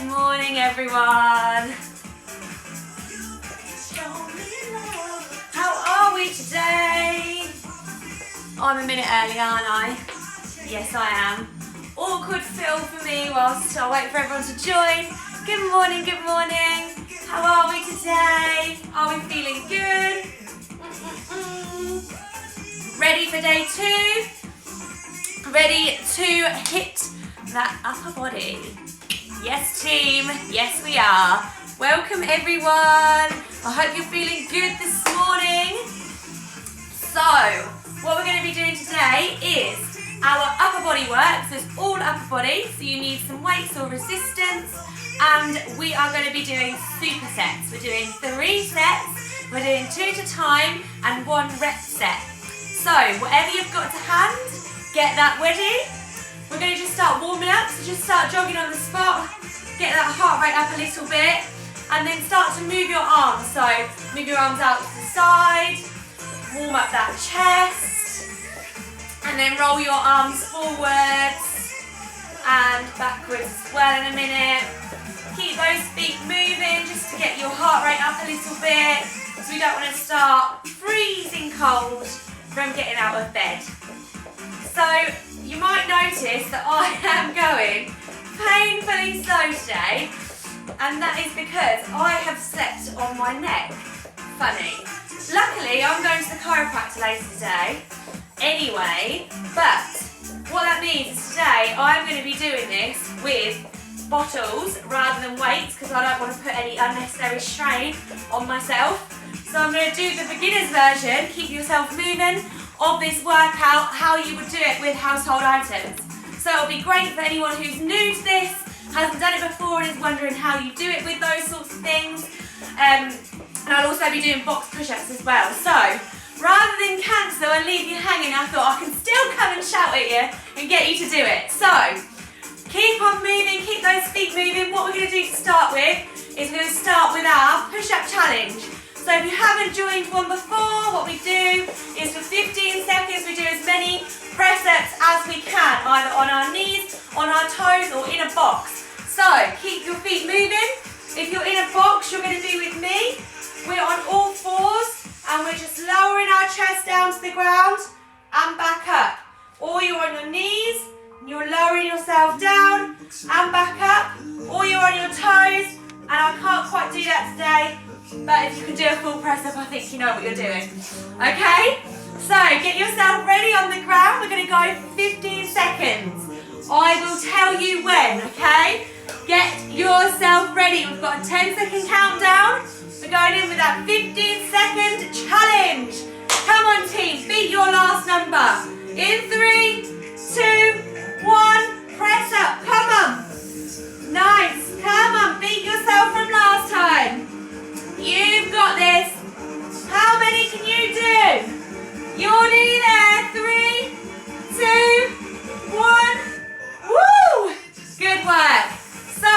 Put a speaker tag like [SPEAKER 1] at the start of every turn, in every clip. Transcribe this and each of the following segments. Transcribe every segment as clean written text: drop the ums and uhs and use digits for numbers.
[SPEAKER 1] Good morning, everyone. How are we today? I'm a minute early, aren't I? Yes, I am. Awkward feel for me whilst I wait for everyone to join. Good morning, good morning. How are we today? Are we feeling good? Ready for day 2? Ready to hit that upper body? Yes, team. Yes, we are. Welcome, everyone. I hope you're feeling good this morning. So, what we're going to be doing today is our upper body work. So it's all upper body. So you need some weights or resistance. And we are going to be doing supersets. We're doing 3 sets. We're doing 2 at a time and 1 rep set. So, whatever you've got to hand, get that ready. We're going to just start warming up, so just start jogging on the spot, get that heart rate up a little bit, and then start to move your arms. So move your arms out to the side, warm up that chest, and then roll your arms forwards and backwards as well in a minute. Keep those feet moving just to get your heart rate up a little bit, so we don't want to start freezing cold from getting out of bed. So you might notice that I am going painfully slow today, and that is because I have slept on my neck. Funny. Luckily, I'm going to the chiropractor later today anyway, but what that means is today I'm going to be doing this with bottles rather than weights because I don't want to put any unnecessary strain on myself. So I'm going to do the beginner's version, keep yourself moving, of this workout, how you would do it with household items. So it'll be great for anyone who's new to this, hasn't done it before and is wondering how you do it with those sorts of things. And I'll also be doing box push-ups as well. So rather than cancel and leave you hanging, I thought I can still come and shout at you and get you to do it. So keep on moving, keep those feet moving. What we're going to do to start with is we're going to start with our push-up challenge. So if you haven't joined one before, what we do is for 15 seconds we do as many press-ups as we can, either on our knees, on our toes or in a box. So keep your feet moving. If you're in a box, you're going to do with me. We're on all fours and we're just lowering our chest down to the ground and back up. Or you're on your knees, and you're lowering yourself down and back up. Or you're on your toes, and I can't quite do that today. But if you can do a full press up, I think you know what you're doing. Okay? So get yourself ready on the ground. We're going to go for 15 seconds. I will tell you when, okay? Get yourself ready. We've got a 10-second countdown. We're going in with that 15-second challenge. Come on, team. Beat your last number. In 3, 2, 1. Press up. Come on. Nice. Come on. Beat yourself from last time. You've got this. How many can you do? You're nearly there. 3, 2, 1. Woo! Good work. So,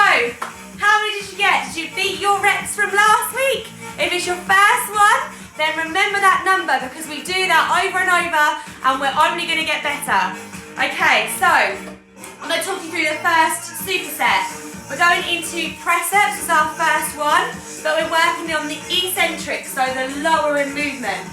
[SPEAKER 1] how many did you get? Did you beat your reps from last week? If it's your first one, then remember that number because we do that over and over and we're only going to get better. Okay, so I'm going to talk you through the first superset. We're going into press-ups as our first one, but we're working on the eccentric, so the lowering movement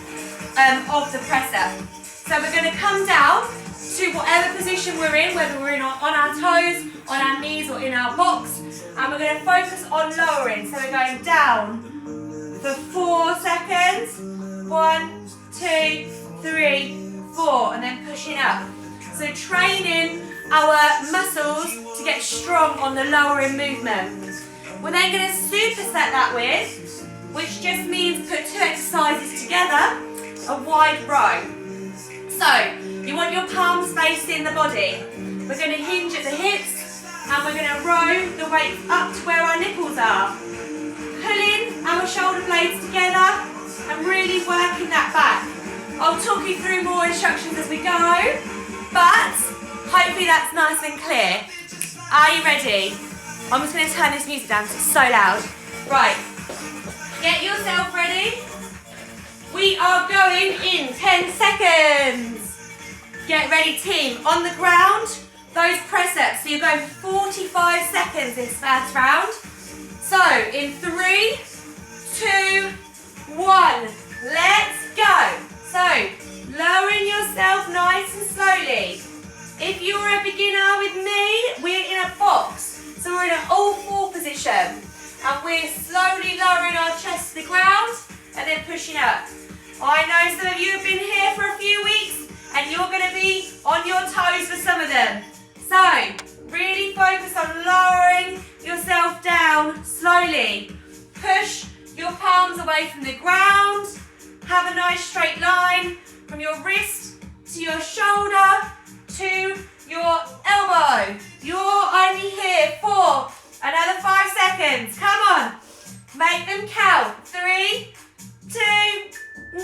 [SPEAKER 1] of the press-up. So we're going to come down to whatever position we're in, whether we're in on our toes, on our knees or in our box, and we're going to focus on lowering. So we're going down for 4 seconds, 1, 2, 3, 4, and then pushing up. So training our muscles to get strong on the lowering movement. We're then going to superset that with, which just means put 2 exercises together, a wide row. So you want your palms facing the body. We're going to hinge at the hips and we're going to row the weight up to where our nipples are. Pulling our shoulder blades together and really working that back. I'll talk you through more instructions as we go, but hopefully that's nice and clear. Are you ready? I'm just going to turn this music down because it's so loud. Right, get yourself ready. We are going in 10 seconds. Get ready, team. On the ground, those press-ups. So you're going for 45 seconds this first round. So in 3, 2, 1, let's go. So lowering yourself nice and slowly. If you're a beginner with me, we're in a box. So we're in an all-4 position. And we're slowly lowering our chest to the ground and then pushing up. I know some of you have been here for a few weeks and you're going to be on your toes for some of them. So really focus on lowering yourself down slowly. Push your palms away from the ground. Have a nice straight line from your wrist to your shoulder to your elbow. You're only here for another 5 seconds. Come on. Make them count. 3, 2, 1.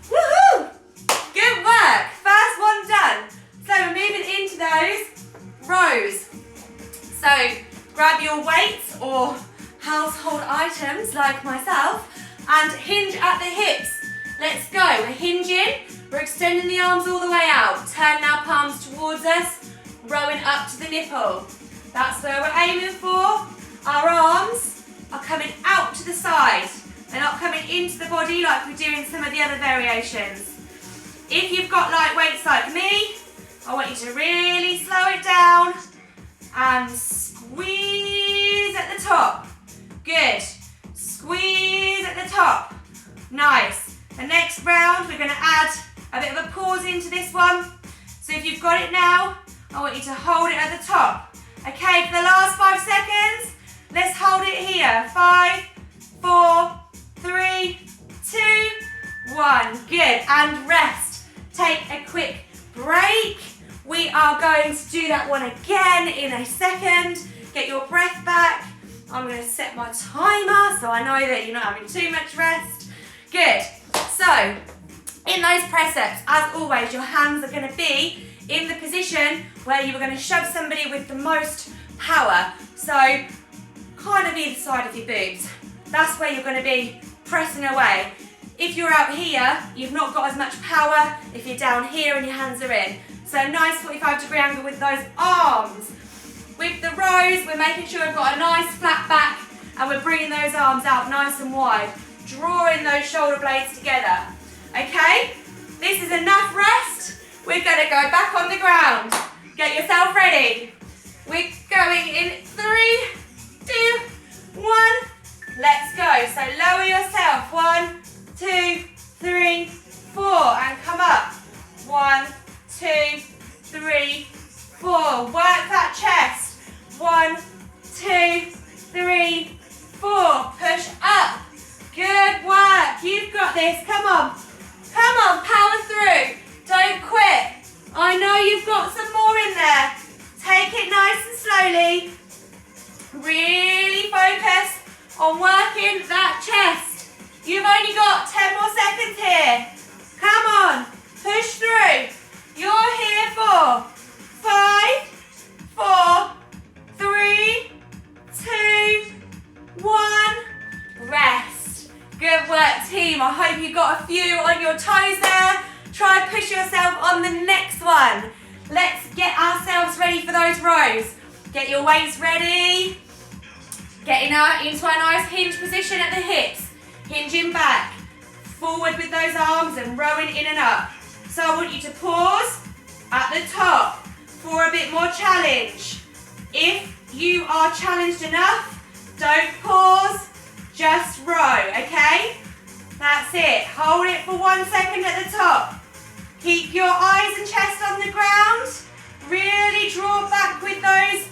[SPEAKER 1] Woohoo! Good work. First one done. So we're moving into those rows. So grab your weights or household items like myself and hinge at the hips. Let's go. We're hinging. We're extending the arms all the way out. Turn our palms towards us. Rowing up to the nipple. That's where we're aiming for. Our arms are coming out to the side. They're not coming into the body like we do in some of the other variations. If you've got light weights like me, I want you to really slow it down and squeeze at the top. Good. Squeeze at the top. Nice. The next round, we're going to add a bit of a pause into this one. So if you've got it now, I want you to hold it at the top. Okay, for the last 5 seconds, let's hold it here. 5, 4, 3, 2, 1. Good, and rest. Take a quick break. We are going to do that one again in a second. Get your breath back. I'm going to set my timer so I know that you're not having too much rest. Good. So, in those press-ups, as always, your hands are going to be in the position where you are going to shove somebody with the most power. So, kind of either side of your boobs. That's where you're going to be pressing away. If you're out here, you've not got as much power if you're down here and your hands are in. So, nice 45-degree angle with those arms. With the rows, we're making sure we've got a nice flat back and we're bringing those arms out nice and wide, drawing those shoulder blades together. Okay? This is enough rest. We're going to go back on the ground. Get yourself ready. We're going in 3, 2, 1. Let's go. So lower yourself. 1, 2, 3, 4. And come up. 1, 2, 3, 4. Work that chest. 1, 2, 3, 4. Push up. Good work. You've got this. Come on. Come on. Power through. Don't quit. I know you've got some more in there. Take it nice and slowly. Really focus on working that chest. You've only got 10 more seconds here. Come on. Push through. You're here for 5, 4, 3, 2, 1. Rest. Good work, team. I hope you got a few on your toes there. Try and push yourself on the next one. Let's get ourselves ready for those rows. Get your weights ready. Getting out into a nice hinge position at the hips. Hinging back. Forward with those arms and rowing in and up. So I want you to pause at the top for a bit more challenge. If you are challenged enough, don't pause, just row, okay? That's it. Hold it for 1 second at the top. Keep your eyes and chest on the ground. Really draw back with those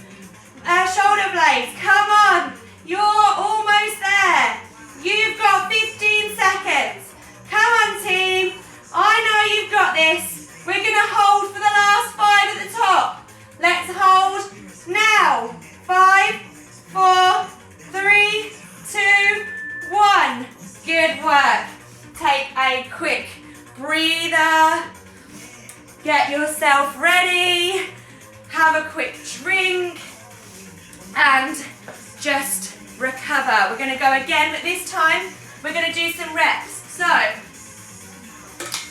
[SPEAKER 1] shoulder blades. Come on. You're almost there. You've got 15 seconds. Come on, team. I know you've got this. We're going to hold for the last 5 at the top. Let's hold now. 5, 4, 3, 2, 1. Good work. Take a quick breather. Get yourself ready. Have a quick drink. And just recover. We're going to go again, but this time we're going to do some reps. So,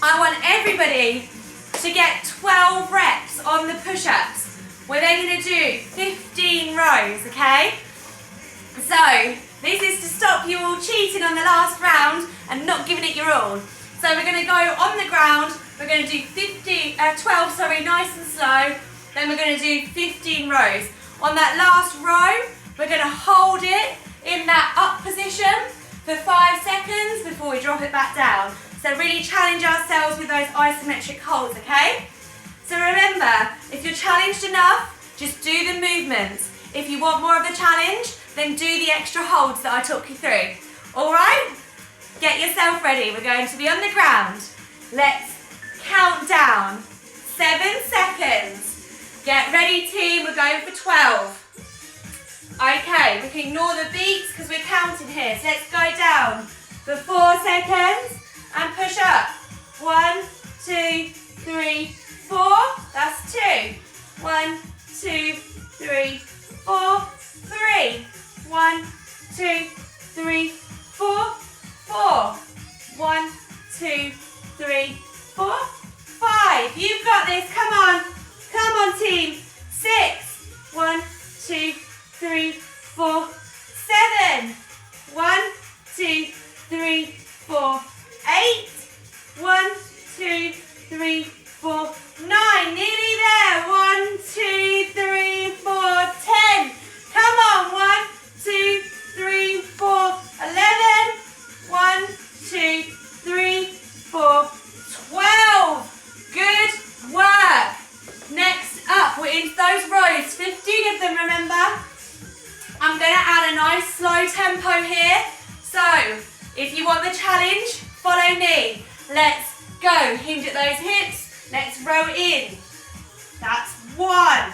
[SPEAKER 1] I want everybody to get 12 reps on the push-ups. We're then going to do 15 rows, okay? So, this is to stop you all cheating on the last round and not giving it your all. So we're going to go on the ground, we're going to do 12, nice and slow. Then we're going to do 15 rows. On that last row, we're going to hold it in that up position for 5 seconds before we drop it back down. So really challenge ourselves with those isometric holds, okay? So remember, if you're challenged enough, just do the movements. If you want more of the challenge, then do the extra holds that I talk you through. All right? Get yourself ready. We're going to be on the ground. Let's count down. 7 seconds. Get ready, team. We're going for 12. Okay, we can ignore the beats because we're counting here. So let's go down for 4 seconds and push up. 1, 2, 3, 4. That's 2. 1, 2, 3, 4. 3. 1, 2, 3, 4. 4. 1, 2, 3, 4. 5. You've got this. Come on. Come on, team. 6. 1, 2, 3, 4. 7. 1, 2, 3, 4. 8. 1, 2, 3, 4. 9. Nearly there. 1, 2, 3, 4. 10. Come on. 1, 2, 3, 4. 11. 1, 2, 3, 4. 12. Good work. Next up, we're into those rows. 15 of them, remember? I'm going to add a nice slow tempo here. So, if you want the challenge, follow me. Let's go. Hinge at those hips. Let's row in. That's 1.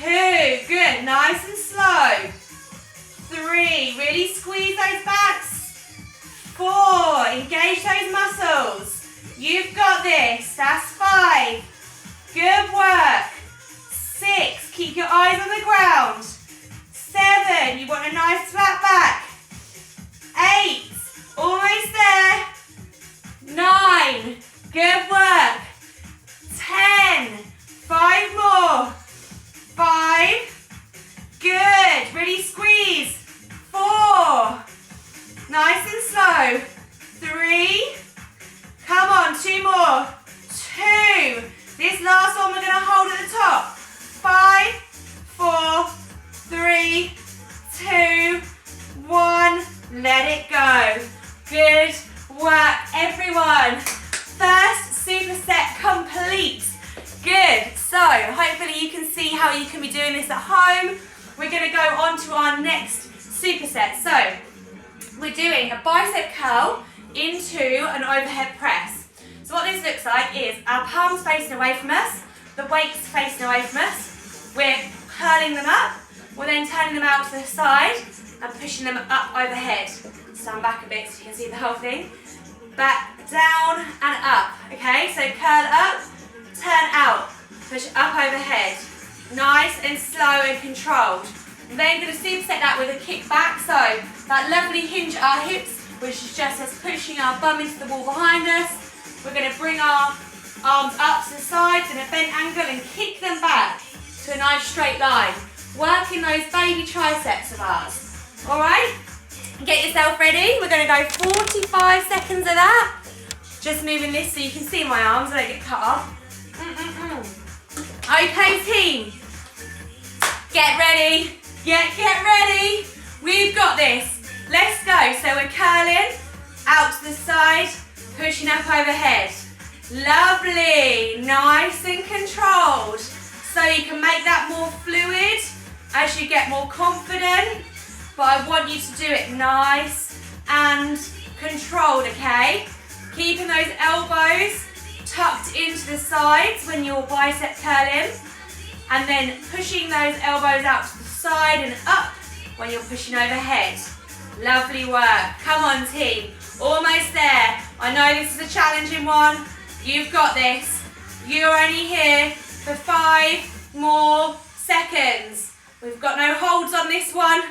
[SPEAKER 1] 2. Good. Nice and slow. 3. Really squeeze those backs. 4. Engage those muscles. You've got this. That's 5. Good work. 6. Keep your eyes on the ground. 7. You want a nice flat back. 8. Almost there. 9. Good work. 10. 5 more. 5. Good. Really squeeze. 4. Nice and slow. 3. Come on, 2 more. 2. This last one we're going to hold at the top. 5, 4, 3, 2, 1. Let it go. Good work, everyone. First superset complete. Good. So, hopefully you can see how you can be doing this at home. We're going to go on to our next superset. So, we're doing a bicep curl into an overhead press. So what this looks like is our palms facing away from us, the weights facing away from us. We're curling them up. We're then turning them out to the side and pushing them up overhead. Stand back a bit so you can see the whole thing. Back, down and up. Okay, so curl up, turn out, push up overhead. Nice and slow and controlled. I'm then going to superset that with a kick back. So that lovely hinge at our hips, which is just us pushing our bum into the wall behind us. We're going to bring our arms up to the sides in a bent angle and kick them back to a nice straight line. Working those baby triceps of ours. Alright? Get yourself ready. We're going to go 45 seconds of that. Just moving this so you can see my arms so they get cut off. Okay, team. Get ready. Get ready. We've got this. Let's go. So we're curling out to the side, pushing up overhead. Lovely. Nice and controlled. So you can make that more fluid as you get more confident. But I want you to do it nice and controlled, okay? Keeping those elbows tucked into the sides when you're bicep curling. And then pushing those elbows out to the side and up when you're pushing overhead. Lovely work. Come on, team. Almost there. I know this is a challenging one. You've got this. You're only here for 5 more seconds. We've got no holds on this one.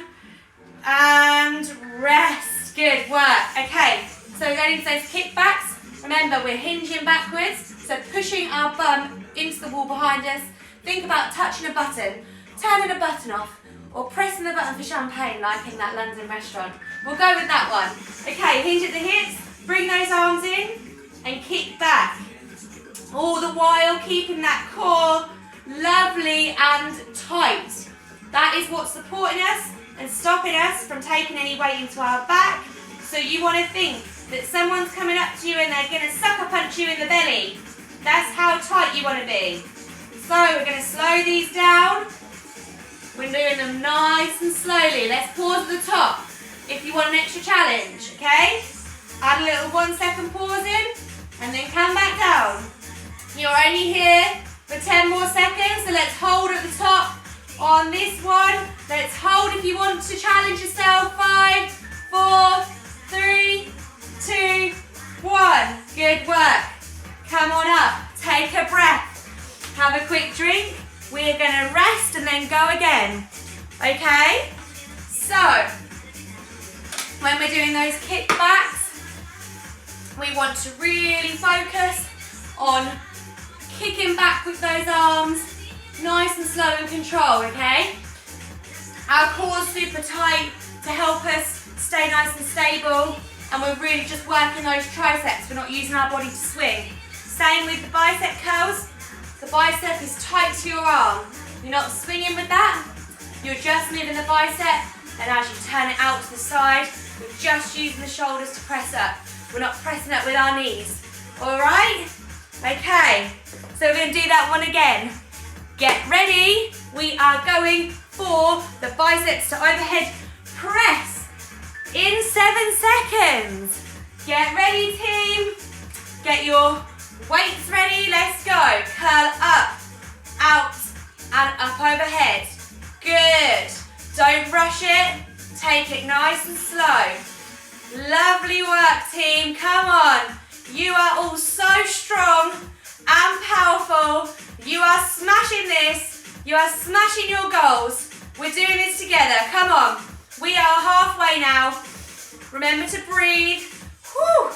[SPEAKER 1] And rest. Good work. Okay, so we're going into those kickbacks. Remember, we're hinging backwards. So pushing our bum into the wall behind us. Think about touching a button, turning a button off, or pressing the button for champagne like in that London restaurant. We'll go with that one. Okay, hinge at the hips, bring those arms in and kick back. All the while keeping that core lovely and tight. That is what's supporting us and stopping us from taking any weight into our back. So you want to think that someone's coming up to you and they're going to sucker punch you in the belly. That's how tight you want to be. So we're going to slow these down. We're doing them nice and slowly. Let's pause at the top if you want an extra challenge, okay? Add a little 1 second pause in and then come back down. You're only here for 10 more seconds, so let's hold at the top on this one. Let's hold if you want to challenge yourself. 5, 4, 3, 2, 1. Good work. Come on up, take a breath. Have a quick drink. We're gonna rest and then go again. Okay? So, when we're doing those kickbacks, we want to really focus on kicking back with those arms, nice and slow and control, okay? Our core's super tight to help us stay nice and stable, and we're really just working those triceps. We're not using our body to swing. Same with the bicep curls. The bicep is tight to your arm. You're not swinging with that. You're just moving the bicep, and as you turn it out to the side, we're just using the shoulders to press up. We're not pressing up with our knees. All right? Okay, so we're going to do that one again. Get ready. We are going for the biceps to overhead press in 7 seconds. Get ready, team. Get your weights ready. Let's go. Curl up, out, and up overhead. Good. Don't rush it. Take it nice and slow. Lovely work, team. Come on. You are all so strong and powerful. You are smashing this. You are smashing your goals. We're doing this together. Come on. We are halfway now. Remember to breathe. Whew.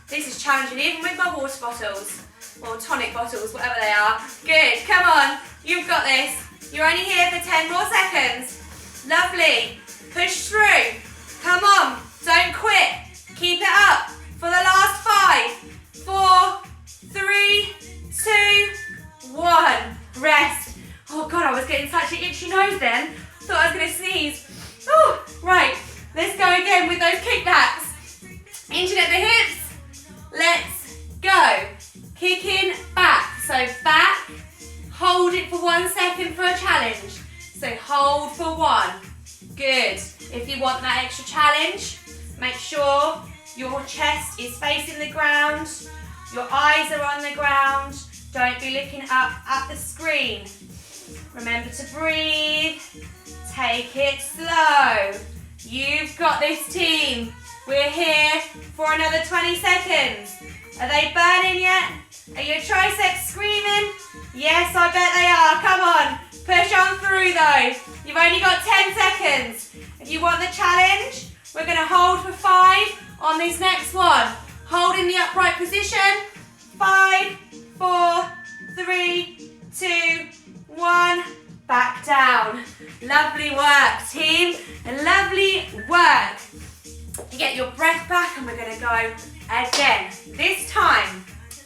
[SPEAKER 1] This is challenging even with my water bottles. Or tonic bottles, whatever they are. Good. Come on. You've got this. You're only here for 10 more seconds. Lovely. Push through. Come on. Don't quit. Keep it up for the last 5, 4, 3, 2, 1. Rest. Oh God, I was getting such an itchy nose then. Thought I was going to sneeze. Oh, right. Let's go again with those kickbacks. Hinging at the hips. Let's go. Kicking back. So back. Hold it for 1 second for a challenge. So hold for 1. Good. If you want that extra challenge, make sure your chest is facing the ground. Your eyes are on the ground. Don't be looking up at the screen. Remember to breathe. Take it slow. You've got this, team. We're here for another 20 seconds. Are they burning yet? Are your triceps screaming? Yes, I bet they are. Come on. Push on through though. You've only got 10 seconds. If you want the challenge, we're going to hold for 5 on this next one. Hold in the upright position. 5, 4, 3, 2, 1. Back down. Lovely work, team. Lovely work. You get your breath back and we're going to go again. This time,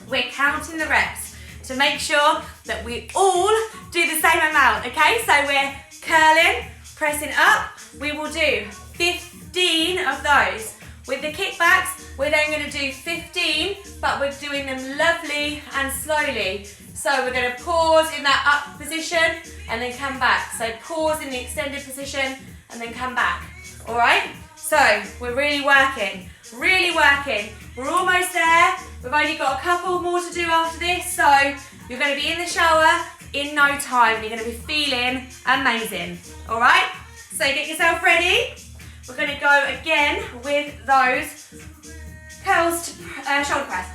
[SPEAKER 1] we're counting the reps to make sure that we all do the same amount, okay? So we're curling, pressing up. We will do 15 of those. With the kickbacks, we're then going to do 15, but we're doing them lovely and slowly. So we're going to pause in that up position and then come back. So pause in the extended position and then come back. All right? So we're really working, really working. We're almost there. We've only got a couple more to do after this. So you're going to be in the shower in no time and you're going to be feeling amazing. All right? So get yourself ready. We're going to go again with those curls to shoulder press.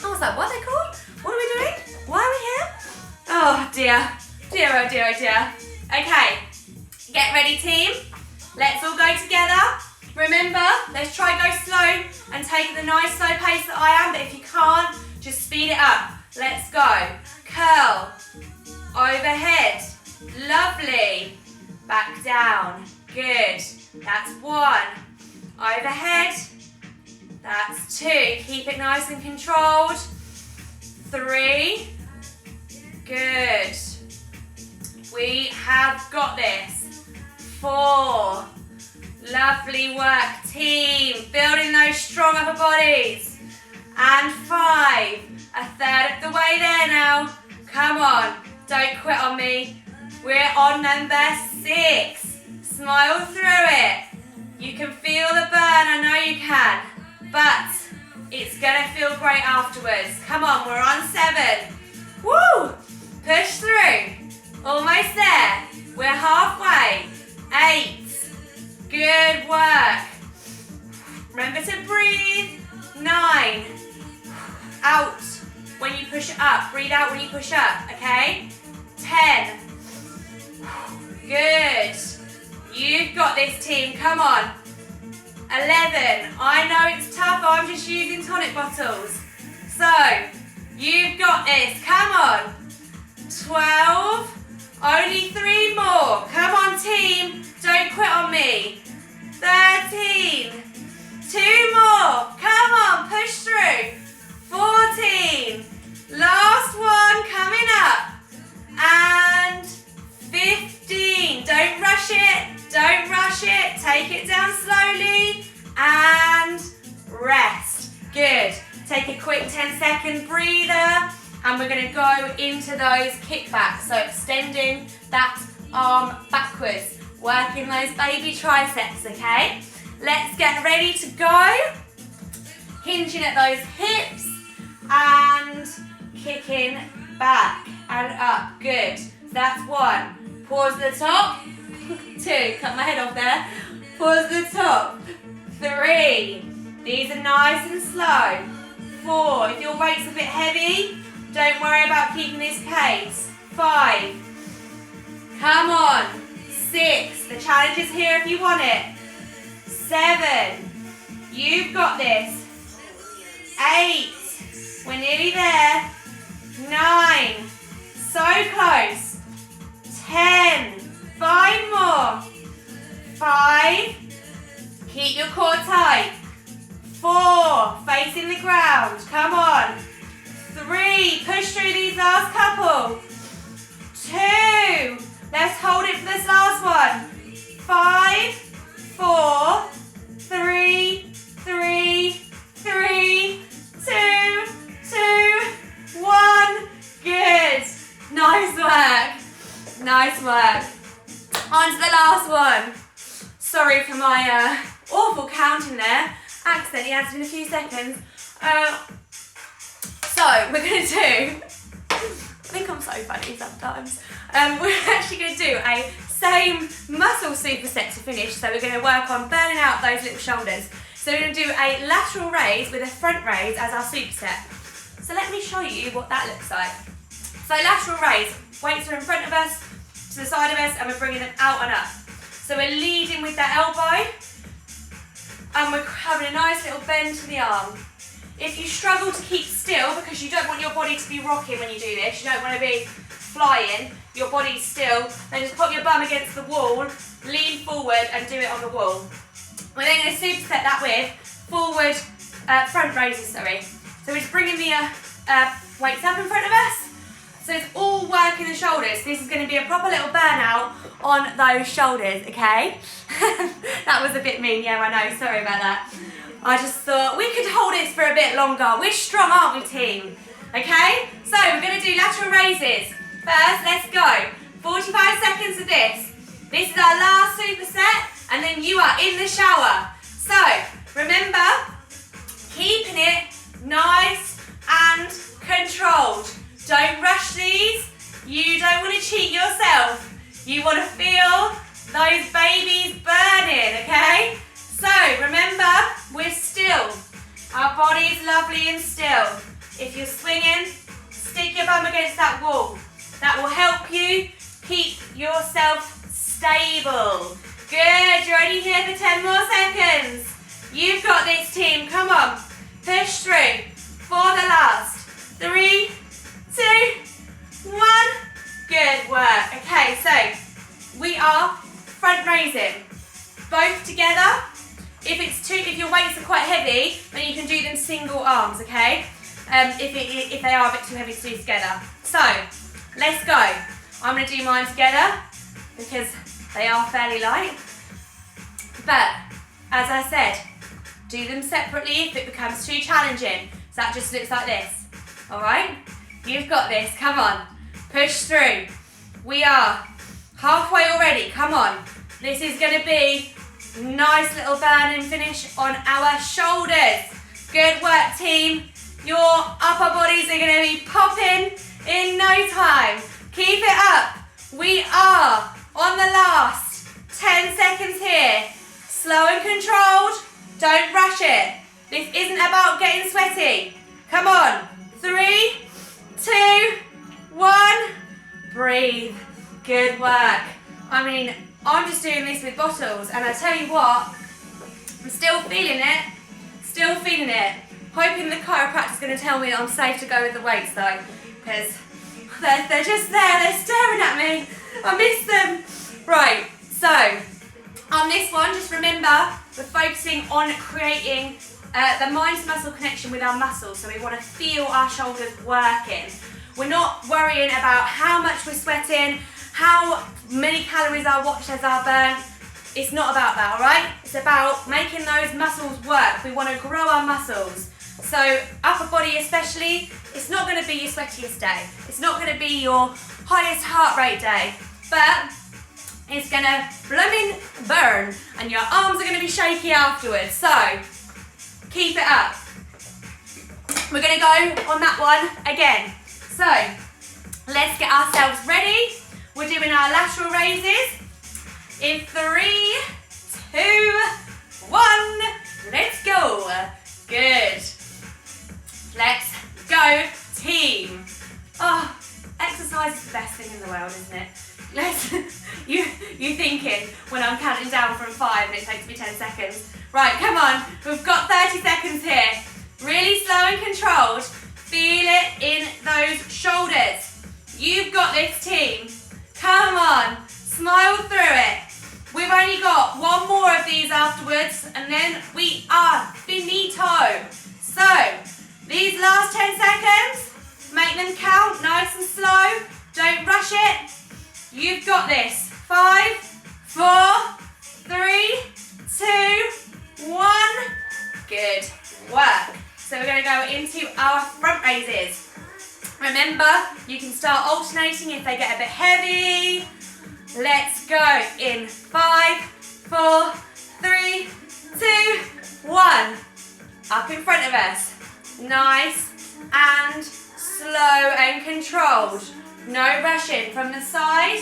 [SPEAKER 1] I was like, what are they called? What are we doing? Why are we here? Oh dear. Dear, oh dear, oh dear. Okay, get ready, team. Let's all go together. Remember, let's try go slow and take the nice slow pace that I am, but if you can't, just speed it up. Let's go. Curl. Overhead. Lovely. Back down. Good. That's 1. Overhead. That's 2. Keep it nice and controlled. 3. Good. We have got this. 4. Lovely work, team. Building those strong upper bodies. And 5. A third of the way there now. Come on. Don't quit on me. We're on number 6. Smile through it. You can feel the burn, I know you can. But it's gonna feel great afterwards. Come on, we're on 7. Woo! Push through. Almost there. We're halfway. 8. Good work. Remember to breathe. 9. Out when you push up. Breathe out when you push up, okay? 10. Good. You've got this, team. Come on. 11. I know it's tough. I'm just using tonic bottles. So, you've got this. Come on. 12. Only 3 more. Come on, team. Don't quit on me. 13. 2 more. Come on, push through. 14. Last one coming up. And 15. Don't rush it. Don't rush it. Take it down slowly. And rest. Good. Take a quick 10-second breather. And we're going to go into those kickbacks. So extending that arm backwards. Working those baby triceps, okay? Let's get ready to go. Hinging at those hips and kicking back and up. Good. So that's 1. Pause at the top. 2. Cut my head off there. Pause at the top. 3. These are nice and slow. 4. If your weight's a bit heavy, don't worry about keeping this pace. 5. Come on. 6. The challenge is here if you want it. 7. You've got this. 8. We're nearly there. 9. So close. 10. 5 more. 5. Keep your core tight. 4. Facing the ground. Come on. 3. Push through these last couple. 2. Let's hold it for this last one. 5, 4, 3, 3, 3, 2, 2, 1. Good. Nice work. Nice work. On to the last one. Sorry for my awful counting there. Accidentally added in a few seconds. So we're going to do, I think I'm so funny sometimes. We're actually going to do a same muscle superset to finish. So we're going to work on burning out those little shoulders. So we're going to do a lateral raise with a front raise as our superset. So let me show you what that looks like. So lateral raise, weights are in front of us, to the side of us, and we're bringing them out and up. So we're leading with that elbow, and we're having a nice little bend to the arm. If you struggle to keep still, because you don't want your body to be rocking when you do this, you don't want to be flying, your body's still, then just pop your bum against the wall, lean forward and do it on the wall. We're then going to superset that with forward front raises, sorry. So we're just bringing the weights up in front of us. So it's all working the shoulders. This is going to be a proper little burnout on those shoulders, okay? That was a bit mean, yeah, I know, sorry about that. I just thought we could hold this for a bit longer. We're strong, aren't we, team? Okay? So we're going to do lateral raises. First, let's go. 45 seconds of this. This is our last superset, and then you are in the shower. So, remember, keeping it nice and controlled. Don't rush these. You don't want to cheat yourself. You want to feel those babies burning, okay? So, remember, we're still. Our body's lovely and still. If you're swinging, stick your bum against that wall. That will help you keep yourself stable. Good, you're only here for 10 more seconds. You've got this, team, come on. Push through for the last 3, 2, 1. Good work. Okay, so we are front raising. Both together. If your weights are quite heavy, then you can do them single arms, okay? If they are a bit too heavy to do together. So, let's go. I'm going to do mine together because they are fairly light. But, as I said, do them separately if it becomes too challenging. So that just looks like this. Alright? You've got this. Come on. Push through. We are halfway already. Come on. This is going to be nice little burn and finish on our shoulders. Good work, team. Your upper bodies are going to be popping in no time. Keep it up. We are on the last 10 seconds here. Slow and controlled. Don't rush it. This isn't about getting sweaty. Come on. 3, 2, 1. Breathe. Good work. I mean, I'm just doing this with bottles, and I tell you what, I'm still feeling it. Still feeling it. Hoping the chiropractor's going to tell me that I'm safe to go with the weights though, because they're just there, they're staring at me. I miss them. Right, so on this one, just remember, we're focusing on creating the mind-to-muscle connection with our muscles, so we want to feel our shoulders working. We're not worrying about how much we're sweating, how many calories are watched as our burn. It's not about that, alright? It's about making those muscles work. We want to grow our muscles. So upper body especially, it's not going to be your sweatiest day. It's not going to be your highest heart rate day. But it's going to blooming burn and your arms are going to be shaky afterwards. So keep it up. We're going to go on that one again. So let's get ourselves ready. We're doing our lateral raises. In 3, 2, 1, let's go. Good. Let's go, team. Oh, exercise is the best thing in the world, isn't it? You thinking when I'm counting down from 5 and it takes me 10 seconds. Right, come on. We've got 30 seconds here. Really slow and controlled. Feel it in those shoulders. You've got this, team. Come on. Smile through it. We've only got one more of these afterwards and then we are finito. So, these last 10 seconds, make them count nice and slow. Don't rush it. You've got this. 5, 4, 3, 2, 1. Good work. So we're going to go into our front raises. Remember, you can start alternating if they get a bit heavy. Let's go in 5, 4, 3, 2, 1. Up in front of us. Nice and slow and controlled. No rushing. From the side,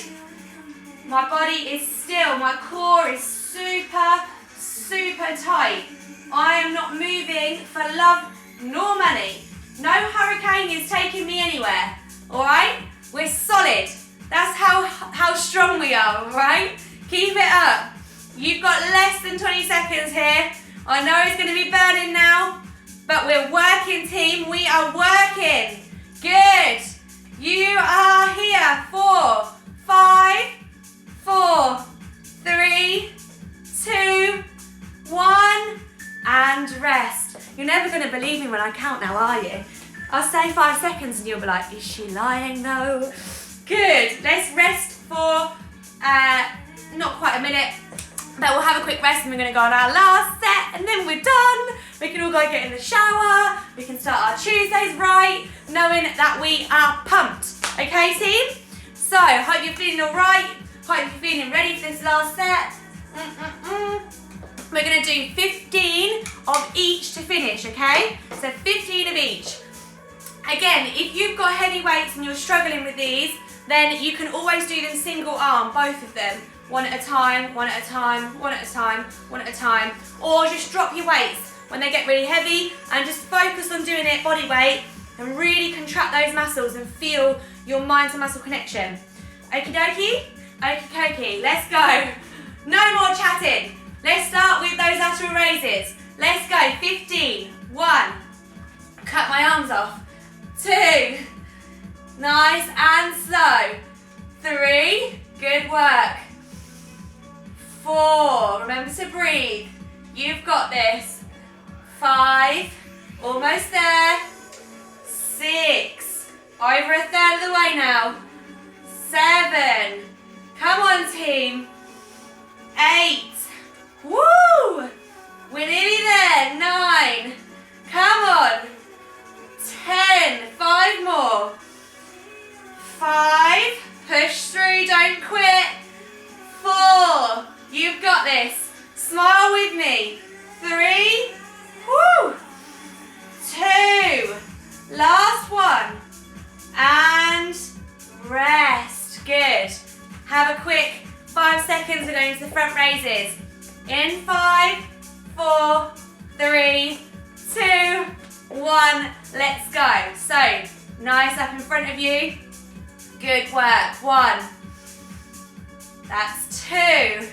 [SPEAKER 1] my body is still, my core is super, super tight. I am not moving for love nor money. No hurricane is taking me anywhere. Alright? We're solid. That's how strong we are, alright? Keep it up. You've got less than 20 seconds here. I know it's going to be burning now, but we're working, team. We are working. Good. You are here. 4, 5, 4, 3, 2, 1, and rest. You're never going to believe me when I count now, are you? I'll say 5 seconds and you'll be like, is she lying though? Good. Let's rest for not quite a minute, but we'll have a quick rest and we're going to go on our last set and then we're done. We can all go get in the shower. We can start our Tuesdays right, knowing that we are pumped. Okay, team? So, hope you're feeling all right. Hope you're feeling ready for this last set. We're going to do 15 of each to finish, okay? So 15 of each. Again, if you've got heavy weights and you're struggling with these, then you can always do them single arm, both of them. One at a time, one at a time, one at a time, one at a time. Or just drop your weights when they get really heavy and just focus on doing it body weight and really contract those muscles and feel your mind to muscle connection. Okie dokie? Okie dokie, let's go. No more chatting. Let's start with those lateral raises. Let's go, 15, 1. Cut my arms off. 2, Nice and slow. 3, good work. 4, remember to breathe. You've got this. 5, almost there. 6, over a third of the way now. 7, come on team. 8, woo! We're nearly there. 9, come on. 10, 5 more. 5, push through, don't quit. 4, you've got this. Smile with me. 3, woo! 2, last one. And rest. Good. Have a quick 5 seconds. We're going to the front raises. In 5, 4, 3, 2, 1. Let's go. So, nice up in front of you. Good work. 1. That's 2.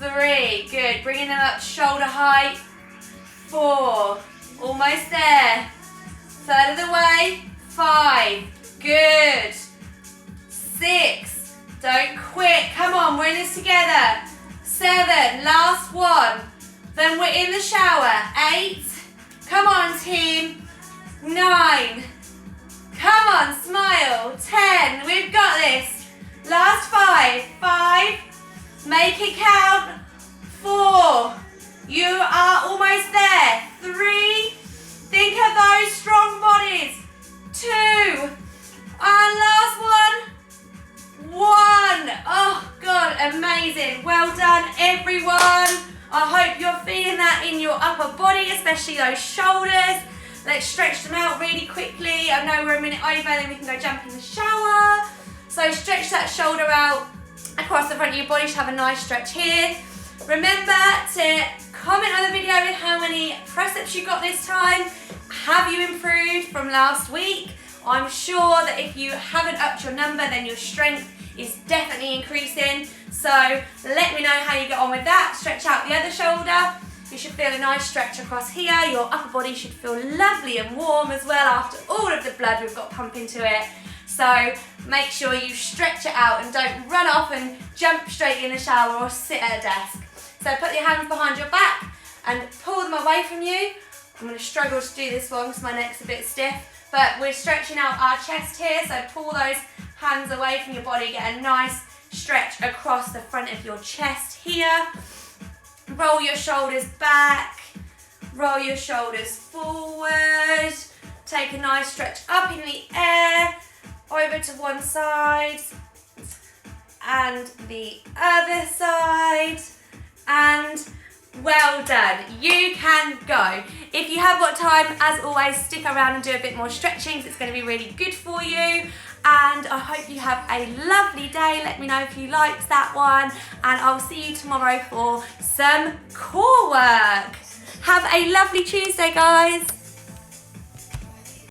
[SPEAKER 1] 3. Good. Bringing them up to shoulder height. 4. Almost there. Third of the way. 5. Good. 6. Don't quit. Come on, we're in this together. 7. Last one. Then we're in the shower. 8. Come on, team. 9. Come on, smile. 10. We've got this. Last 5. 5. Make it count. 4. You are almost there. 3. Think of those strong bodies. 2. And last one. 1. Oh, God, amazing. Well done, everyone. I hope you're feeling that in your upper body, especially those shoulders. Let's stretch them out really quickly. I know we're a minute over, then we can go jump in the shower. So stretch that shoulder out across the front of your body. You should have a nice stretch here. Remember to comment on the video with how many press-ups you got this time. Have you improved from last week? I'm sure that if you haven't upped your number, then your strength is definitely increasing. So let me know how you get on with that. Stretch out the other shoulder. You should feel a nice stretch across here. Your upper body should feel lovely and warm as well after all of the blood we've got pumping to it. So make sure you stretch it out and don't run off and jump straight in the shower or sit at a desk. So put your hands behind your back and pull them away from you. I'm going to struggle to do this one because my neck's a bit stiff, but we're stretching out our chest here, so pull those hands away from your body, get a nice stretch across the front of your chest here. Roll your shoulders back, roll your shoulders forward, take a nice stretch up in the air, over to one side, and the other side, and well done. You can go. If you have got time, as always, stick around and do a bit more stretching. It's going to be really good for you. And I hope you have a lovely day. Let me know if you liked that one. And I'll see you tomorrow for some core work. Have a lovely Tuesday, guys.